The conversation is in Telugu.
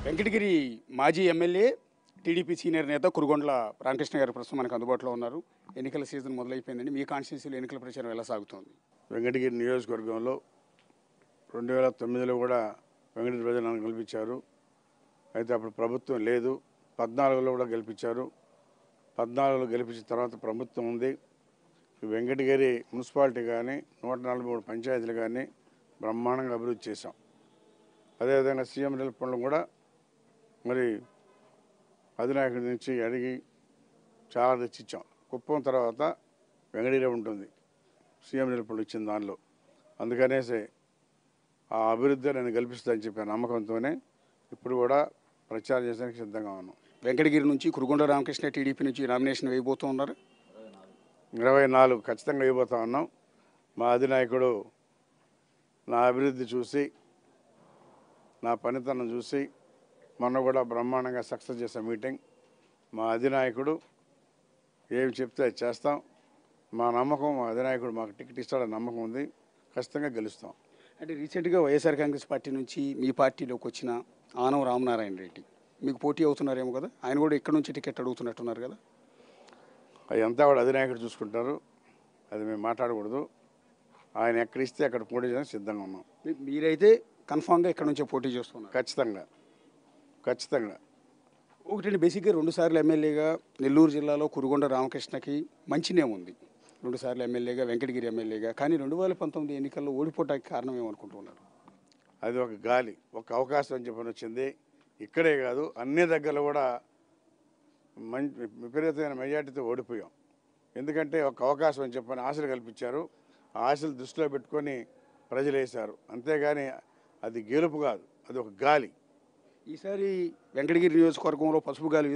వెంకటగిరి మాజీ ఎమ్మెల్యే టీడీపీ సీనియర్ నేత కురుగొండ్ల రామకృష్ణ గారు ప్రస్తుతం మనకు అందుబాటులో ఉన్నారు. ఎన్నికల సీజన్ మొదలైపోయిందండి. మీ కాన్స్టిట్యూన్సీలో ఎన్నికల ప్రచారం ఎలా సాగుతోంది? వెంకటగిరి నియోజకవర్గంలో 2009లో కూడా వెంకటగిరి ప్రజలు నన్ను గెలిపించారు. అయితే అప్పుడు ప్రభుత్వం లేదు. 14లో కూడా గెలిపించారు. 14లో గెలిపించిన తర్వాత ప్రభుత్వం ఉంది. వెంకటగిరి మున్సిపాలిటీ కానీ 143 పంచాయతీలు కానీ బ్రహ్మాండంగా అభివృద్ధి చేశాం. అదేవిధంగా సీఎం రిలీఫ్ ఫండ్లు కూడా మరి అధినాయకుడి నుంచి అడిగి చాలా తెచ్చిచ్చాం. కుప్పం తర్వాత వెంకటగిరి ఉంటుంది సీఎం రిలీఫ్ ఫండ్ ఇచ్చిన దానిలో. అందుకనేసి ఆ అభివృద్ధి నేను గెలిపిస్తానని చెప్పిన నమ్మకంతోనే ఇప్పుడు కూడా ప్రచారం చేయడానికి సిద్ధంగా ఉన్నాం. వెంకటగిరి నుంచి కురుగొండ్ల రామకృష్ణ టీడీపీ నుంచి నామినేషన్ వేయబోతూ ఉన్నారు. 24 ఖచ్చితంగా వేయబోతా ఉన్నాం. మా అధినాయకుడు నా అభివృద్ధి చూసి, నా పనితనం చూసి మొన్న కూడా బ్రహ్మాండంగా సక్సెస్ చేసే మీటింగ్. మా అధినాయకుడు ఏమి చెప్తే అది చేస్తాం. మా నమ్మకం, మా అధినాయకుడు మాకు టికెట్ ఇస్తాడని నమ్మకం ఉంది. ఖచ్చితంగా గెలుస్తాం. అంటే రీసెంట్గా వైఎస్ఆర్ కాంగ్రెస్ పార్టీ నుంచి మీ పార్టీలోకి వచ్చిన ఆనం రామనారాయణ రెడ్డి మీకు పోటీ అవుతున్నారేమో కదా, ఆయన కూడా ఇక్కడ నుంచి టికెట్ అడుగుతున్నట్టున్నారు కదా? అవి అంతా కూడా అధినాయకుడు చూసుకుంటారు. అది మేము మాట్లాడకూడదు. ఆయన ఎక్కడ ఇస్తే అక్కడ పోటీ చేయడానికి సిద్ధంగా ఉన్నాం. మీరైతే కన్ఫామ్గా ఇక్కడ నుంచే పోటీ చేస్తున్నారు? ఖచ్చితంగా ఖచ్చితంగా. ఒకటి బేసిక్గా 2 సార్లు ఎమ్మెల్యేగా నెల్లూరు జిల్లాలో కురుగొండ రామకృష్ణకి మంచి నేమ్ ఉంది. 2 సార్లు ఎమ్మెల్యేగా, వెంకటగిరి ఎమ్మెల్యేగా. కానీ 2019 ఎన్నికల్లో ఓడిపోవడానికి కారణం ఏమనుకుంటున్నారు? అది ఒక గాలి, ఒక అవకాశం అని చెప్పని వచ్చింది. ఇక్కడే కాదు అన్ని దగ్గరలో కూడా విపరీతమైన మెజార్టీతో ఓడిపోయాం. ఎందుకంటే ఒక అవకాశం అని చెప్పని ఆశలు కల్పించారు. ఆ ఆశలు దృష్టిలో పెట్టుకొని ప్రజలు వేశారు. అంతేగాని అది గెలుపు కాదు, అది ఒక గాలి. ఈసారి వెంకటగిరి నియోజకవర్గంలో పసుపు గాలి